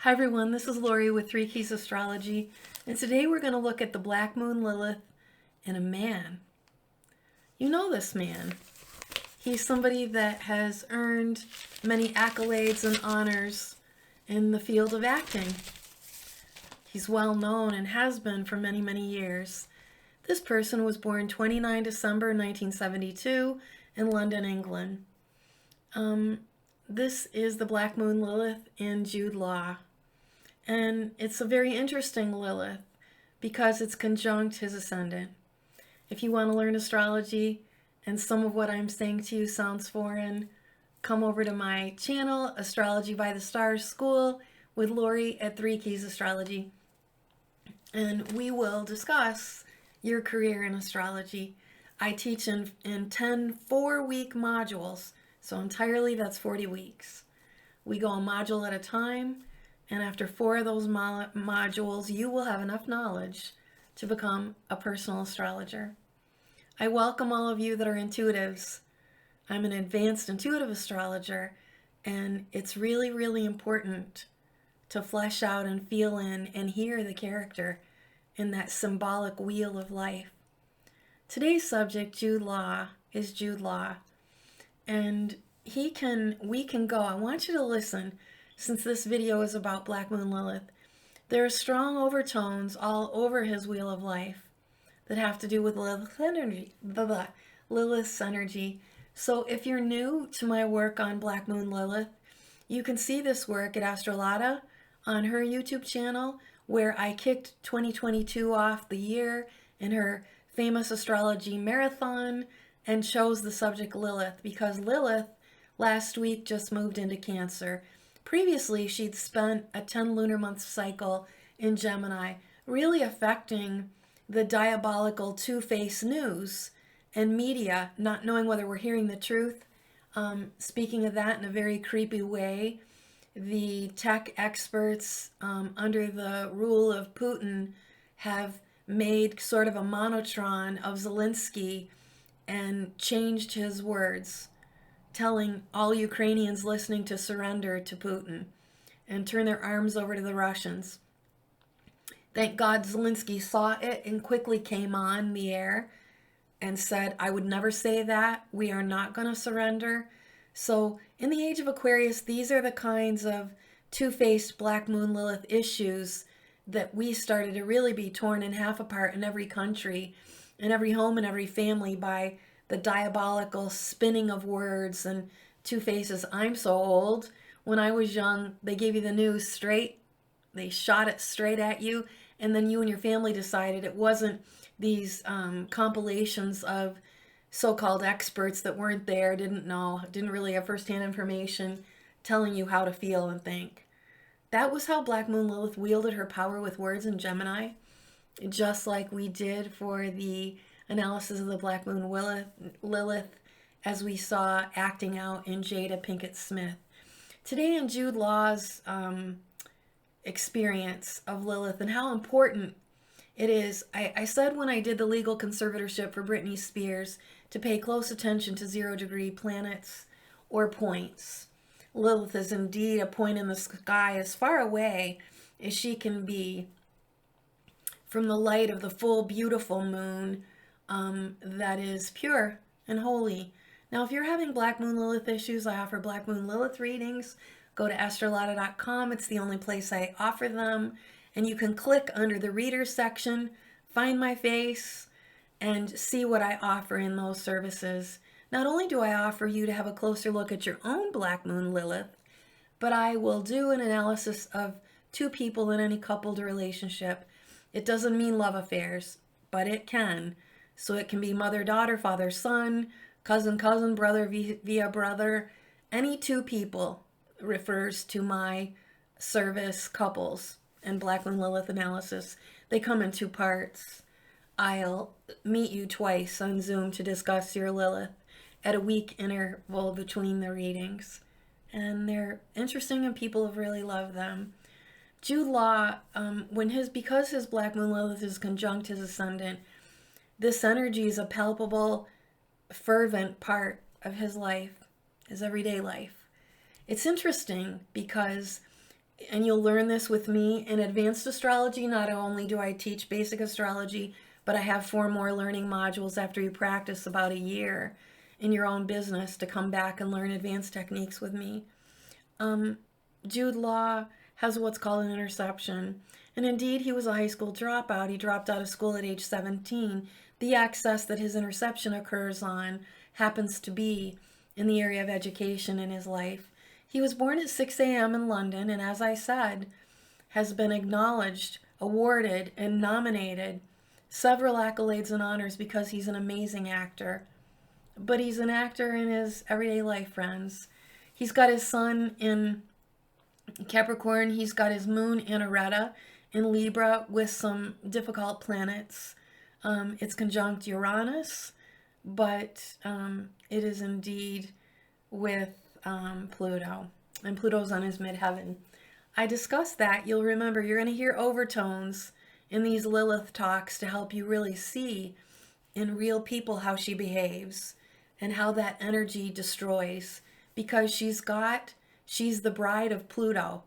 Hi everyone, this is Lori with 3 Keys Astrology, and today we're going to look at the Black Moon Lilith in a man. You know this man. He's somebody that has earned many accolades and honors in the field of acting. He's well known and has been for many, many years. This person was born 29 December 1972 in London, England. This is the Black Moon Lilith in Jude law. And it's a very interesting Lilith because it's conjunct his ascendant. If you want to learn astrology and some of what I'm saying to you sounds foreign, come over to my channel, Astrology by the Stars School with Lori at 3 Keys Astrology. And we will discuss your career in astrology. I teach in 10 4-week modules, so entirely that's 40 weeks. We go a module at a time. And after 4 of those modules, you will have enough knowledge to become a personal astrologer. I welcome all of you that are intuitives. I'm an advanced intuitive astrologer, and it's really, really important to flesh out and feel in and hear the character in that symbolic wheel of life. Today's subject, Jude law, is Jude law. And we can go. I want you to listen. Since this video is about Black Moon Lilith, there are strong overtones all over his wheel of life that have to do with Lilith's energy. So if you're new to my work on Black Moon Lilith, you can see this work at Astrology on her YouTube channel, where I kicked 2022 off the year in her famous astrology marathon and chose the subject Lilith because Lilith last week just moved into Cancer. Previously, she'd spent a 10 lunar month cycle in Gemini, really affecting the diabolical two-faced news and media, not knowing whether we're hearing the truth. Speaking of that in a very creepy way, the tech experts under the rule of Putin have made sort of a monotron of Zelensky and changed his words, telling all Ukrainians listening to surrender to Putin and turn their arms over to the Russians. Thank God Zelensky saw it and quickly came on the air and said, I would never say that. We are not going to surrender. So in the age of Aquarius, these are the kinds of two-faced Black Moon Lilith issues that we started to really be torn in half apart in every country, in every home, and every family by the diabolical spinning of words and two faces. I'm so old. When I was young, they gave you the news straight. They shot it straight at you. And then you and your family decided it wasn't these compilations of so-called experts that weren't there, didn't know, didn't really have firsthand information telling you how to feel and think. That was how Black Moon Lilith wielded her power with words in Gemini, just like we did for the analysis of the Black Moon Lilith, as we saw acting out in Jada Pinkett Smith. Today in Jude Law's experience of Lilith and how important it is, I said when I did the legal conservatorship for Britney Spears to pay close attention to 0-degree planets or points. Lilith is indeed a point in the sky as far away as she can be from the light of the full, beautiful moon that is pure and holy. Now, if you're having Black Moon Lilith issues, I offer Black Moon Lilith readings. Go to astrology.com. It's the only place I offer them. And you can click under the reader section, find my face, and see what I offer in those services. Not only do I offer you to have a closer look at your own Black Moon Lilith, but I will do an analysis of 2 people in any coupled relationship. It doesn't mean love affairs, but it can. So it can be mother-daughter, father-son, cousin-cousin, brother via brother. Any 2 people refers to my service couples and Black Moon Lilith analysis. They come in 2 parts. I'll meet you twice on Zoom to discuss your Lilith at a week interval between the readings. And they're interesting and people have really loved them. Jude Law, because his Black Moon Lilith is conjunct his ascendant, this energy is a palpable, fervent part of his life, his everyday life. It's interesting because and you'll learn this with me in advanced astrology. Not only do I teach basic astrology, but I have 4 more learning modules after you practice about a year in your own business to come back and learn advanced techniques with me. Jude Law has what's called an interception. And indeed, he was a high school dropout. He dropped out of school at age 17. The access that his interception occurs on happens to be in the area of education in his life. He was born at 6 a.m. in London, and as I said, has been acknowledged, awarded, and nominated several accolades and honors because he's an amazing actor. But he's an actor in his everyday life, friends. He's got his sun in Capricorn. He's got his moon in Areta in Libra with some difficult planets. It's conjunct Uranus, but it is indeed with Pluto. And Pluto's on his midheaven. I discussed that. You'll remember you're going to hear overtones in these Lilith talks to help you really see in real people how she behaves and how that energy destroys, because she's the bride of Pluto,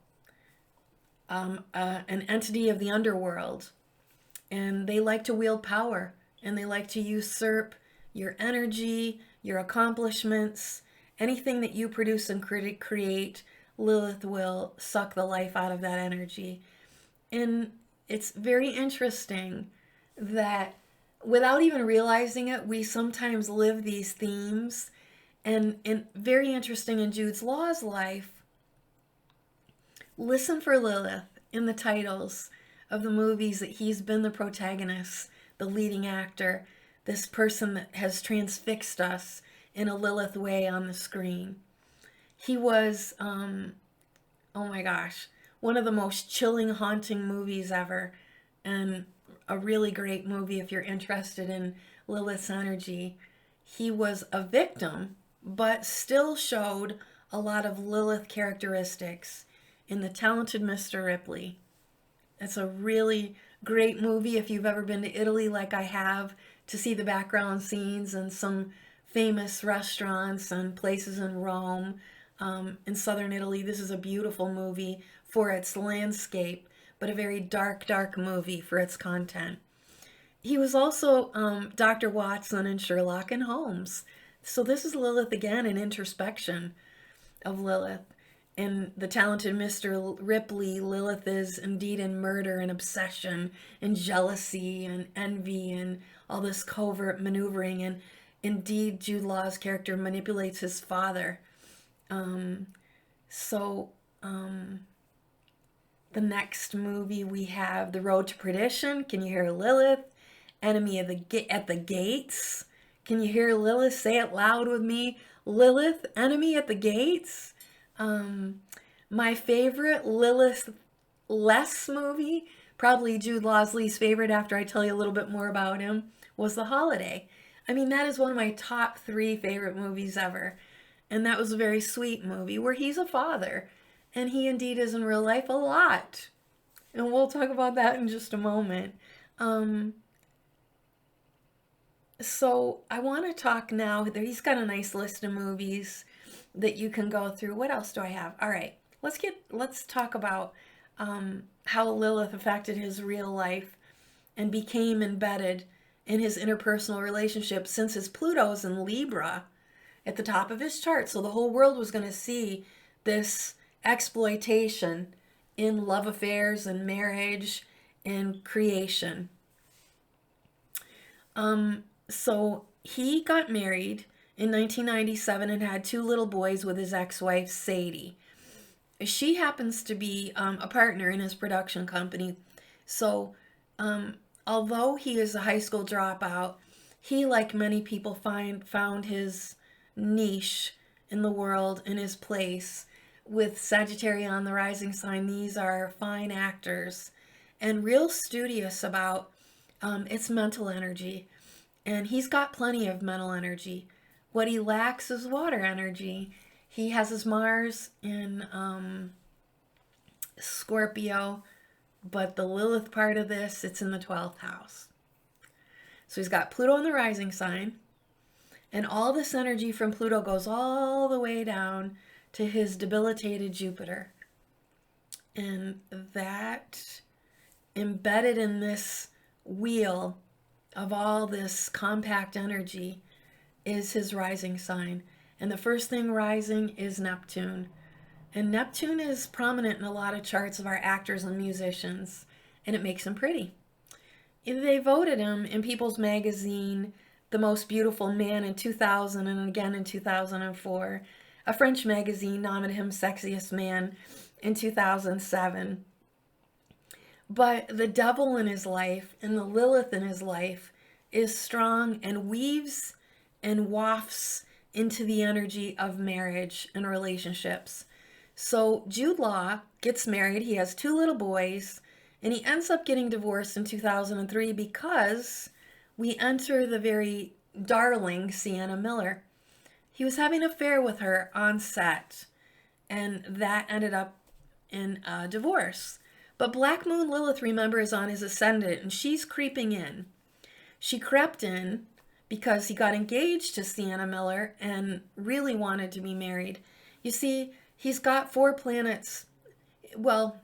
an entity of the underworld, and they like to wield power, and they like to usurp your energy, your accomplishments, anything that you produce and create. Lilith will suck the life out of that energy. And it's very interesting that without even realizing it, we sometimes live these themes. And very interesting in Jude's Law's life, listen for Lilith in the titles of the movies that he's been the protagonist, the leading actor, this person that has transfixed us in a Lilith way on the screen. He was, oh my gosh, one of the most chilling, haunting movies ever, and a really great movie if you're interested in Lilith's energy. He was a victim, but still showed a lot of Lilith characteristics in The Talented Mr. Ripley. It's a really great movie if you've ever been to Italy like I have, to see the background scenes and some famous restaurants and places in Rome, in southern Italy. This is a beautiful movie for its landscape, but a very dark, dark movie for its content. He was also Dr. Watson in Sherlock and Holmes. So this is Lilith again, an introspection of Lilith. In The Talented Mr. Ripley, Lilith is indeed in murder and obsession and jealousy and envy and all this covert maneuvering. And indeed, Jude Law's character manipulates his father. The next movie we have The Road to Perdition. Can you hear Lilith? Enemy at the Gates. Can you hear Lilith? Say it loud with me. Lilith, Enemy at the Gates. My favorite Lilith-less movie, probably Jude Law's least favorite after I tell you a little bit more about him, was The Holiday. I mean, that is one of my top 3 favorite movies ever. And that was a very sweet movie where he's a father. And he indeed is in real life a lot. And we'll talk about that in just a moment. So I want to talk now. He's got a nice list of movies that you can go through. What else do I have? All right, let's talk about how Lilith affected his real life and became embedded in his interpersonal relationships, since his Pluto's in Libra at the top of his chart. So the whole world was going to see this exploitation in love affairs and marriage and creation. So he got married in 1997 and had 2 little boys with his ex-wife, Sadie. She happens to be a partner in his production company. So although he is a high school dropout, he, like many people, found his niche in the world and his place. With Sagittarius on the rising sign, these are fine actors and real studious about its mental energy. And he's got plenty of mental energy. What he lacks is water energy. He has his Mars in Scorpio, but the Lilith part of this, it's in the 12th house. So he's got Pluto in the rising sign, and all this energy from Pluto goes all the way down to his debilitated Jupiter. And that embedded in this wheel of all this compact energy is his rising sign. And the first thing rising is Neptune. And Neptune is prominent in a lot of charts of our actors and musicians, and it makes him pretty. They voted him in People's Magazine the most beautiful man in 2000 and again in 2004. A French magazine nominated him sexiest man in 2007. But the devil in his life and the Lilith in his life is strong and weaves and wafts into the energy of marriage and relationships. So Jude Law gets married. He has 2 little boys, and he ends up getting divorced in 2003 because we enter the very darling Sienna Miller. He was having an affair with her on set, and that ended up in a divorce. But Black Moon Lilith, remember, is on his ascendant, and she's creeping in. She crept in because he got engaged to Sienna Miller and really wanted to be married. You see, he's got 4 planets, well,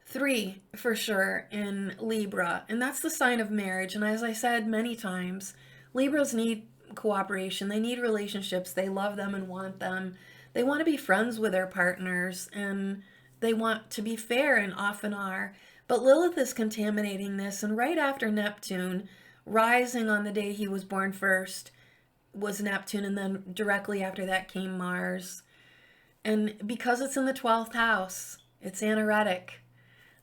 3 for sure in Libra, and that's the sign of marriage. And as I said many times, Libras need cooperation. They need relationships. They love them and want them. They want to be friends with their partners, and they want to be fair, and often are. But Lilith is contaminating this, and right after Neptune, rising on the day he was born first, was Neptune, and then directly after that came Mars. And because it's in the 12th house, it's anaretic.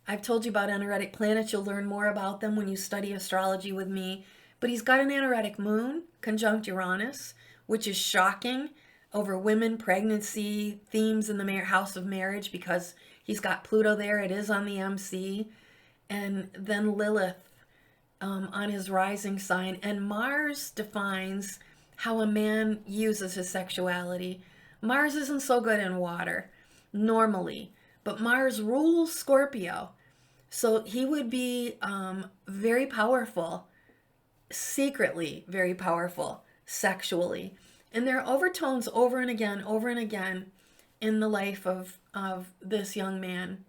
I've told you about anaretic planets. You'll learn more about them when you study astrology with me. But he's got an anaretic moon conjunct Uranus, which is shocking over women, pregnancy, themes in the house of marriage, because he's got Pluto there. It is on the MC. And then Lilith on his rising sign. And Mars defines how a man uses his sexuality. Mars isn't so good in water normally, but Mars rules Scorpio. So he would be very powerful, secretly very powerful, sexually. And there are overtones over and again in the life of this young man,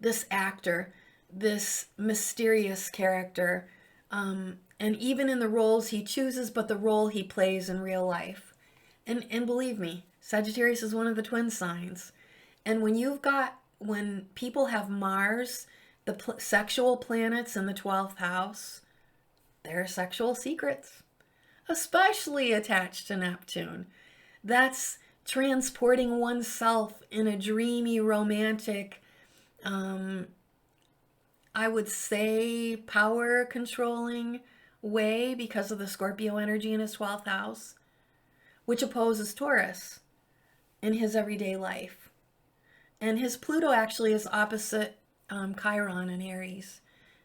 this actor, this mysterious character, and even in the roles he chooses, but the role he plays in real life. And believe me, Sagittarius is one of the twin signs. And when people have Mars, the sexual planets in the 12th house, there are sexual secrets, especially attached to Neptune. That's transporting oneself in a dreamy, romantic, I would say power controlling way because of the Scorpio energy in his 12th house, which opposes Taurus in his everyday life. And his Pluto actually is opposite Chiron in Aries.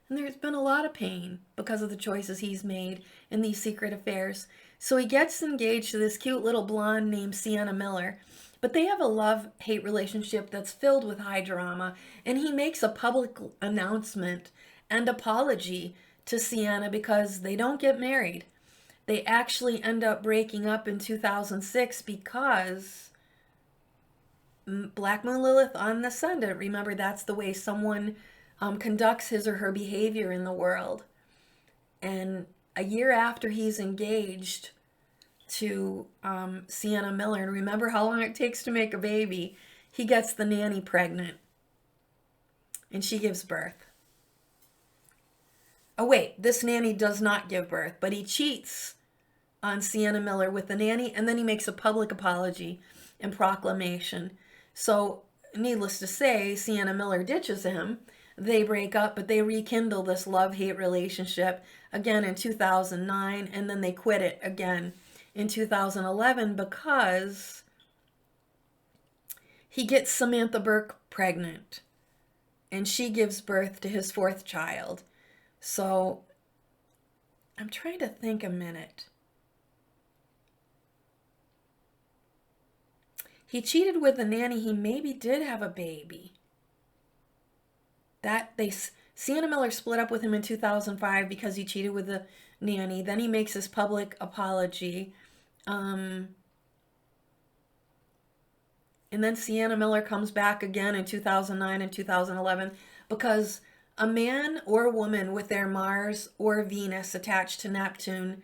And there's been a lot of pain because of the choices he's made in these secret affairs. So he gets engaged to this cute little blonde named Sienna Miller. But they have a love-hate relationship that's filled with high drama. And he makes a public announcement and apology to Sienna because they don't get married. They actually end up breaking up in 2006 because Black Moon Lilith on the ascendant. Remember, that's the way someone conducts his or her behavior in the world. And a year after he's engaged to Sienna Miller, and remember how long it takes to make a baby, he gets the nanny pregnant. And she gives birth. Oh wait, this nanny does not give birth, but he cheats on Sienna Miller with the nanny, and then he makes a public apology and proclamation. So, needless to say, Sienna Miller ditches him. They break up, but they rekindle this love-hate relationship again in 2009, and then they quit it again in 2011 because he gets Samantha Burke pregnant, and she gives birth to his 4th child. So, I'm trying to think a minute. He cheated with the nanny. He maybe did have a baby. Sienna Miller split up with him in 2005 because he cheated with the nanny. Then he makes his public apology. And then Sienna Miller comes back again in 2009 and 2011 because a man or woman with their Mars or Venus attached to Neptune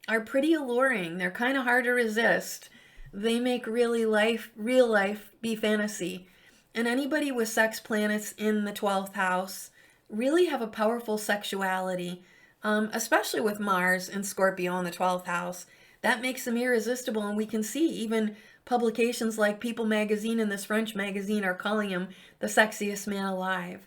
are pretty alluring. They're kind of hard to resist. They make real life be fantasy. And anybody with sex planets in the 12th house really have a powerful sexuality, especially with Mars and Scorpio in the 12th house. That makes them irresistible, and we can see even publications like People magazine and this French magazine are calling him the sexiest man alive.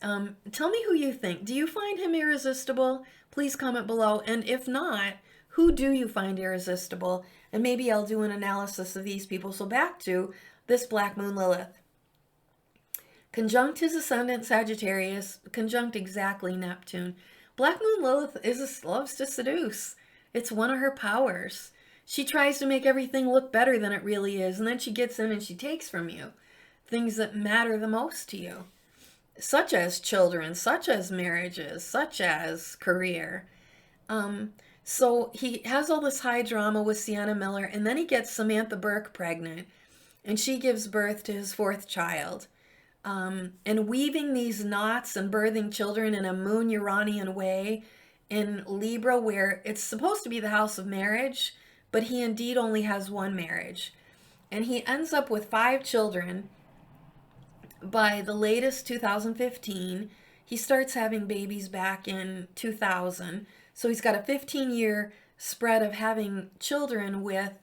Tell me who you think. Do you find him irresistible? Please comment below. And if not, who do you find irresistible? And maybe I'll do an analysis of these people. So back to this Black Moon Lilith. Conjunct his ascendant Sagittarius, conjunct exactly Neptune. Black Moon Lilith loves to seduce. It's one of her powers. She tries to make everything look better than it really is, and then she gets in and she takes from you things that matter the most to you, such as children, such as marriages, such as career. So he has all this high drama with Sienna Miller, and then he gets Samantha Burke pregnant, and she gives birth to his fourth child. And weaving these knots and birthing children in a moon Uranian way in Libra, where it's supposed to be the house of marriage, but he indeed only has one marriage. And he ends up with 5 children. By the latest 2015, he starts having babies back in 2000. So he's got a 15-year spread of having children with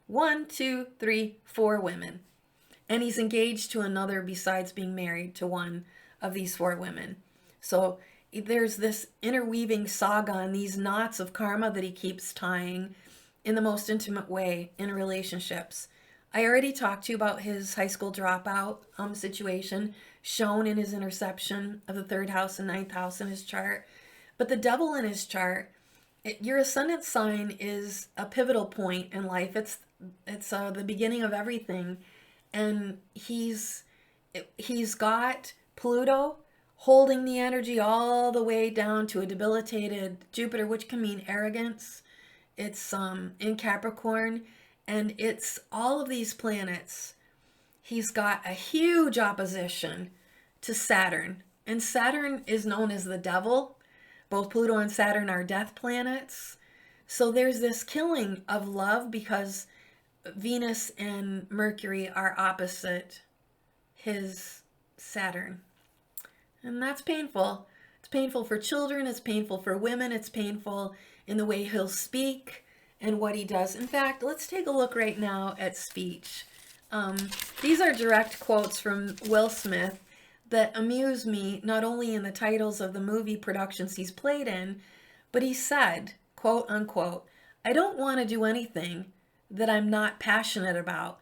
1, 2, 3, 4 women. And he's engaged to another besides being married to one of these 4 women. So there's this interweaving saga and these knots of karma that he keeps tying in the most intimate way in relationships. I already talked to you about his high school dropout situation shown in his interception of the 3rd house and 9th house in his chart. But the devil in his chart, your ascendant sign is a pivotal point in life. It's the beginning of everything. And he's got Pluto holding the energy all the way down to a debilitated Jupiter, which can mean arrogance. It's in Capricorn, and it's all of these planets. He's got a huge opposition to Saturn, and Saturn is known as the devil. Both Pluto and Saturn are death planets. So there's this killing of love because Venus and Mercury are opposite his Saturn. And that's painful. It's painful for children. It's painful for women. It's painful in the way he'll speak and what he does. In fact, let's take a look right now at speech. These are direct quotes from Will Smith that amuse me, not only in the titles of the movie productions he's played in, but he said, quote unquote, "I don't want to do anything that I'm not passionate about.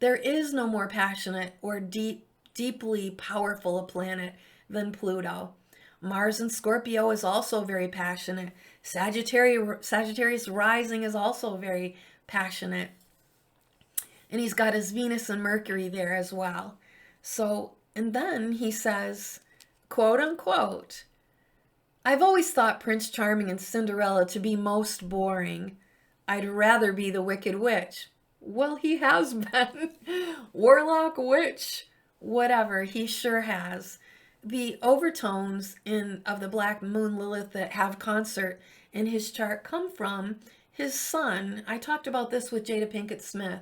There is no more passionate or deeply powerful a planet than Pluto. Mars in Scorpio is also very passionate. Sagittarius rising is also very passionate. And he's got his Venus and Mercury there as well." So, and then he says, quote unquote, "I've always thought Prince Charming and Cinderella to be most boring. I'd rather be the Wicked Witch." Well, he has been. Warlock, witch, whatever, he sure has. The overtones of the Black Moon Lilith that have concert in his chart come from his sun. I talked about this with Jada Pinkett Smith.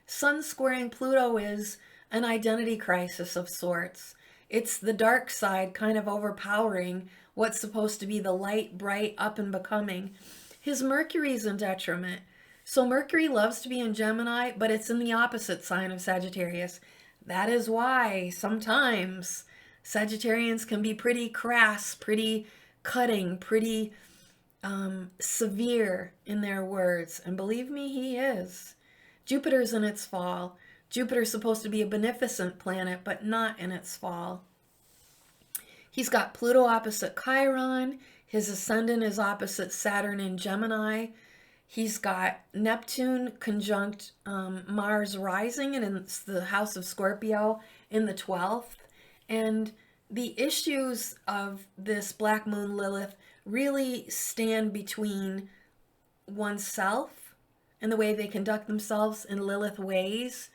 Sun squaring Pluto is an identity crisis of sorts. It's the dark side kind of overpowering what's supposed to be the light, bright, up and becoming. His Mercury's in detriment. So Mercury loves to be in Gemini, but it's in the opposite sign of Sagittarius. That is why sometimes Sagittarians can be pretty crass, pretty cutting, pretty severe in their words. And believe me, he is. Jupiter's in its fall. Jupiter's supposed to be a beneficent planet, but not in its fall. He's got Pluto opposite Chiron. His ascendant is opposite Saturn in Gemini. He's got Neptune conjunct Mars rising, and it's the house of Scorpio in the 12th. And the issues of this Black Moon Lilith really stand between oneself and the way they conduct themselves in Lilith ways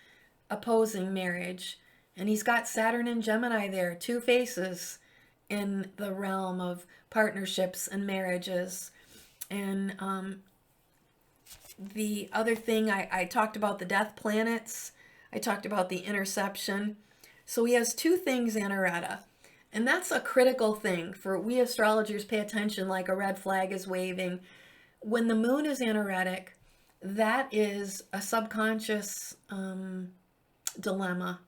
opposing marriage. And he's got Saturn and Gemini there, two faces in the realm of partnerships and marriages. And the other thing, I talked about the death planets. I talked about the interception. So he has two things anoretta. And that's a critical thing for we astrologers pay attention like a red flag is waving. When the moon is anoretic, that is a subconscious dilemma,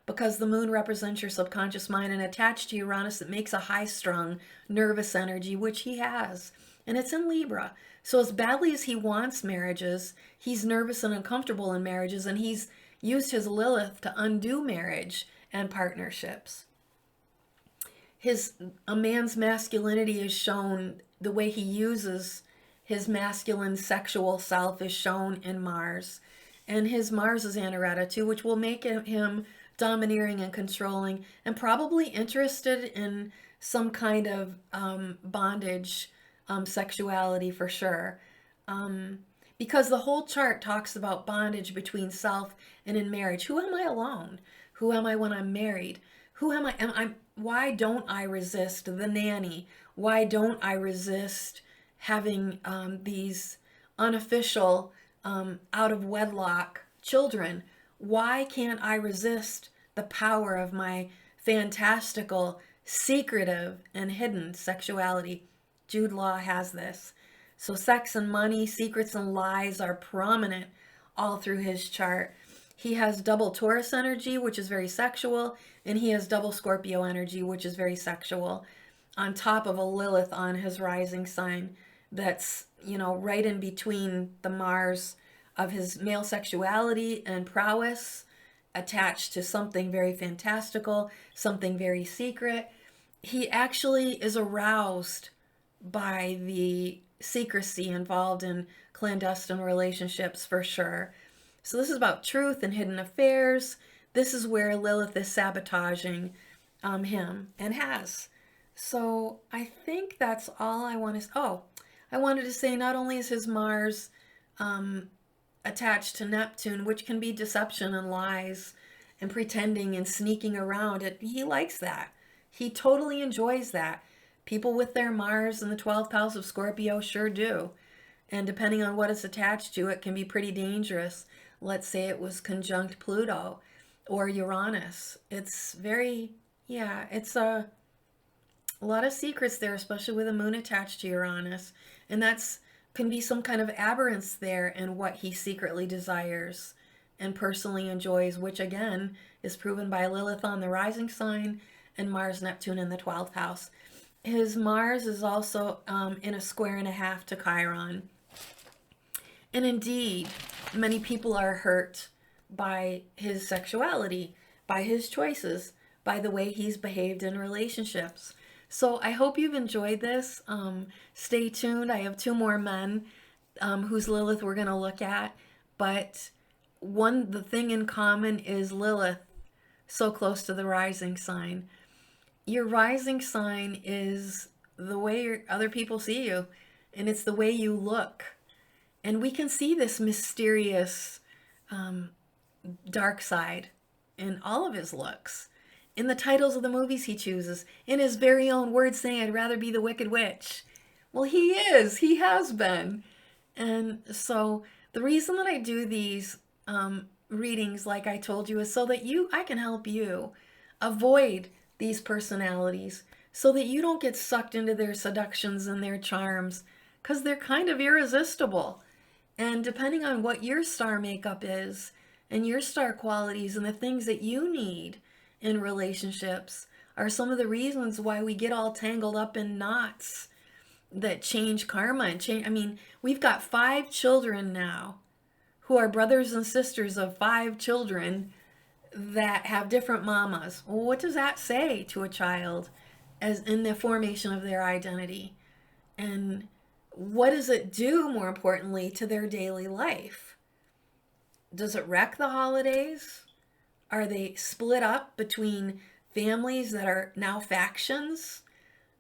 because the moon represents your subconscious mind, and attached to Uranus, it makes a high-strung, nervous energy, which he has, and it's in Libra. So as badly as he wants marriages, he's nervous and uncomfortable in marriages, and he's used his Lilith to undo marriage and partnerships. A man's masculinity is shown, the way he uses his masculine sexual self is shown in Mars. And his Mars is anoretta too, which will make him domineering and controlling, and probably interested in some kind of bondage sexuality for sure. Because the whole chart talks about bondage between self and in marriage. Who am I alone? Who am I when I'm married? Who am I? Why don't I resist the nanny? Why don't I resist having these unofficial, out of wedlock children? Why can't I resist the power of my fantastical, secretive, and hidden sexuality? Jude Law has this. So sex and money, secrets and lies are prominent all through his chart. He has double Taurus energy, which is very sexual, and he has double Scorpio energy, which is very sexual, on top of a Lilith on his rising sign that's, right in between the Mars of his male sexuality and prowess, attached to something very fantastical, something very secret. He actually is aroused by the secrecy involved in clandestine relationships for sure. So this is about truth and hidden affairs. This is where Lilith is sabotaging him, and has. So I think that's all I want to... Oh, I wanted to say not only is his Mars attached to Neptune, which can be deception and lies and pretending and sneaking around it, he likes that. He totally enjoys that. People with their Mars in the 12th house of Scorpio sure do. And depending on what it's attached to, it can be pretty dangerous. Let's say it was conjunct Pluto or Uranus. It's very, it's a lot of secrets there, especially with a moon attached to Uranus. And that's can be some kind of aberrance there in what he secretly desires and personally enjoys, which again is proven by Lilith on the rising sign and Mars Neptune in the 12th house. His Mars is also in a square and a half to Chiron. And indeed, many people are hurt by his sexuality, by his choices, by the way he's behaved in relationships. So I hope you've enjoyed this. Stay tuned. I have two more men whose Lilith we're going to look at. But the thing in common is Lilith so close to the rising sign. Your rising sign is the way other people see you, and it's the way you look. And we can see this mysterious dark side in all of his looks, in the titles of the movies he chooses, in his very own words saying, "I'd rather be the Wicked Witch." Well, he is. He has been. And so the reason that I do these readings, like I told you, is so that I can help you avoid these personalities, so that you don't get sucked into their seductions and their charms, because they're kind of irresistible. And depending on what your star makeup is and your star qualities and the things that you need in relationships are some of the reasons why we get all tangled up in knots that change karma and change. I mean, we've got 5 children now who are brothers and sisters of 5 children that have different mamas. Well, what does that say to a child as in the formation of their identity? And what does it do, more importantly, to their daily life? Does it wreck the holidays? Are they split up between families that are now factions?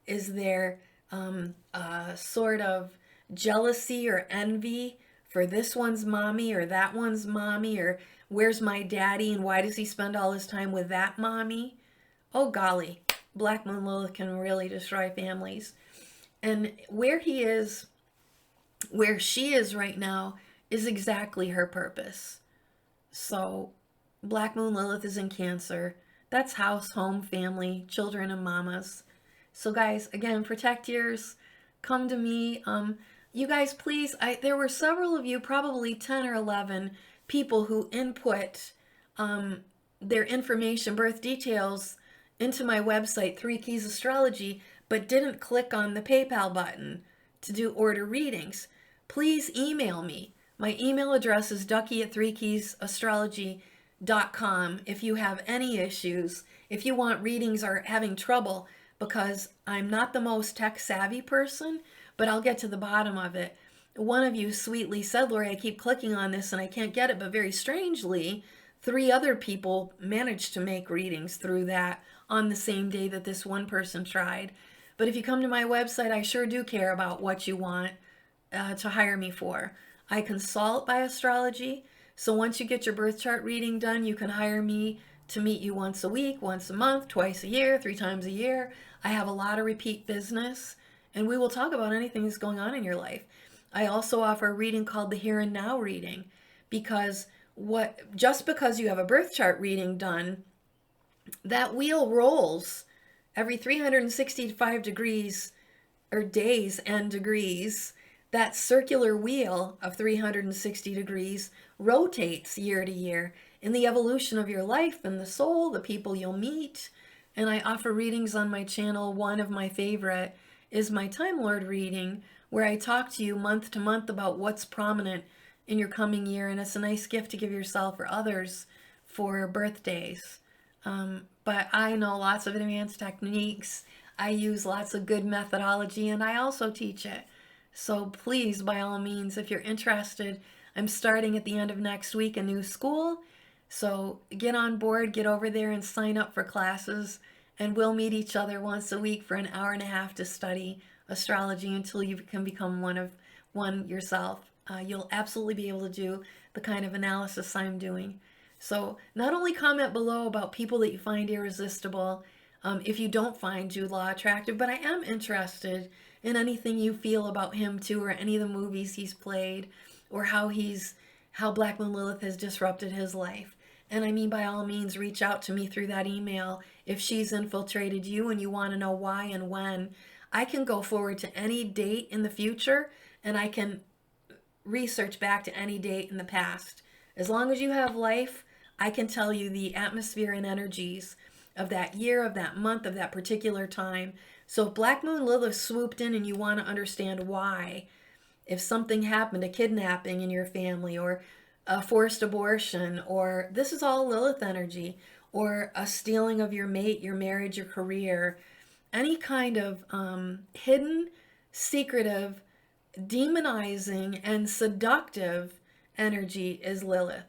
Is there a sort of jealousy or envy for this one's mommy or that one's mommy? Or where's my daddy and why does he spend all his time with that mommy? Oh golly, Black Moon Lilith can really destroy families. And where he is, where she is right now, is exactly her purpose. So Black Moon Lilith is in Cancer. That's house, home, family, children, and mamas. So guys, again, protect yours. Come to me. You guys, please, there were several of you, probably 10 or 11 people who input their information, birth details, into my website, 3 Keys Astrology, but didn't click on the PayPal button to do order readings. Please email me. My email address is ducky@3keysastrology.com if you have any issues, if you want readings or having trouble, because I'm not the most tech savvy person, but I'll get to the bottom of it. One of you sweetly said, Lori, I keep clicking on this and I can't get it, but very strangely, 3 other people managed to make readings through that on the same day that this one person tried. But if you come to my website, I sure do care about what you want to hire me for. I consult by astrology, so once you get your birth chart reading done, you can hire me to meet you once a week, once a month, twice a year, 3 times a year. I have a lot of repeat business, and we will talk about anything that's going on in your life. I also offer a reading called the Here and Now reading, because just because you have a birth chart reading done, that wheel rolls every 365 degrees, or days and degrees. That circular wheel of 360 degrees rotates year to year in the evolution of your life and the soul, the people you'll meet. And I offer readings on my channel. One of my favorite is my Time Lord reading, where I talk to you month to month about what's prominent in your coming year. And it's a nice gift to give yourself or others for birthdays. But I know lots of advanced techniques. I use lots of good methodology, and I also teach it. So please, by all means, if you're interested, I'm starting at the end of next week a new school. So get on board, get over there and sign up for classes, and we'll meet each other once a week for an hour and a half to study astrology until you can become one yourself. You'll absolutely be able to do the kind of analysis I'm doing. So not only comment below about people that you find irresistible, if you don't find Jude Law attractive, but I am interested in anything you feel about him too, or any of the movies he's played, or how Black Moon Lilith has disrupted his life. And I mean, by all means, reach out to me through that email if she's infiltrated you and you want to know why and when. I can go forward to any date in the future, and I can research back to any date in the past. As long as you have life, I can tell you the atmosphere and energies of that year, of that month, of that particular time. So if Black Moon Lilith swooped in and you want to understand why, if something happened, a kidnapping in your family, or a forced abortion, or this is all Lilith energy, or a stealing of your mate, your marriage, your career, any kind of hidden, secretive, demonizing, and seductive energy is Lilith.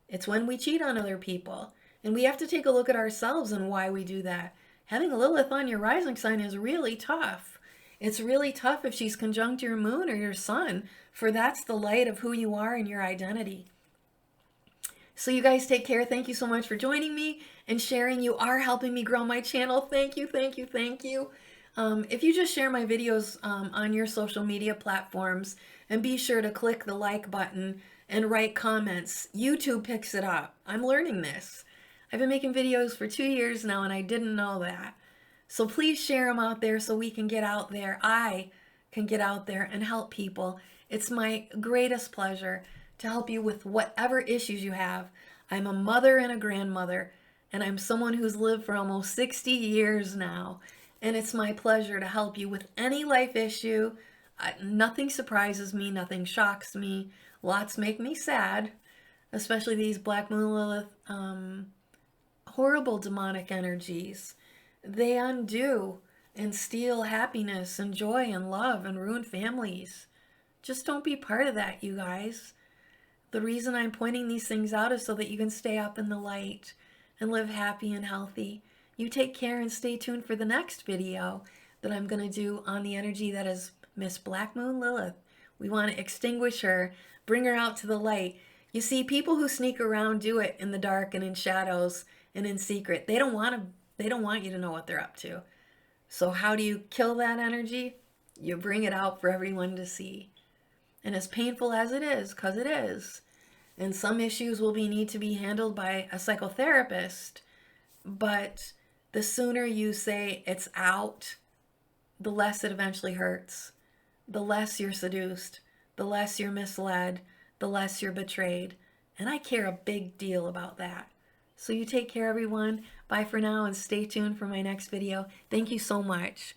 It's when we cheat on other people. And we have to take a look at ourselves and why we do that. Having a Lilith on your rising sign is really tough. It's really tough if she's conjunct your moon or your sun, for that's the light of who you are and your identity. So you guys take care. Thank you so much for joining me and sharing. You are helping me grow my channel. Thank you, thank you, thank you. If you just share my videos on your social media platforms, and be sure to click the like button and write comments. YouTube picks it up. I'm learning this. I've been making videos for 2 years now, and I didn't know that. So please share them out there so we can get out there. I can get out there and help people. It's my greatest pleasure to help you with whatever issues you have. I'm a mother and a grandmother, and I'm someone who's lived for almost 60 years now. And it's my pleasure to help you with any life issue. Nothing surprises me. Nothing shocks me. Lots make me sad, especially these Black Moon Lilith horrible demonic energies. They undo and steal happiness and joy and love and ruin families. Just don't be part of that, you guys. The reason I'm pointing these things out is so that you can stay up in the light and live happy and healthy. You take care and stay tuned for the next video that I'm going to do on the energy that is Miss Black Moon Lilith. We want to extinguish her, bring her out to the light. You see, people who sneak around do it in the dark and in shadows and in secret. They don't want you to know what they're up to. So how do you kill that energy? You bring it out for everyone to see. And as painful as it is, because it is, and some issues will need to be handled by a psychotherapist, but the sooner you say it's out, the less it eventually hurts. The less you're seduced, the less you're misled, the less you're betrayed. And I care a big deal about that. So you take care, everyone. Bye for now, and stay tuned for my next video. Thank you so much.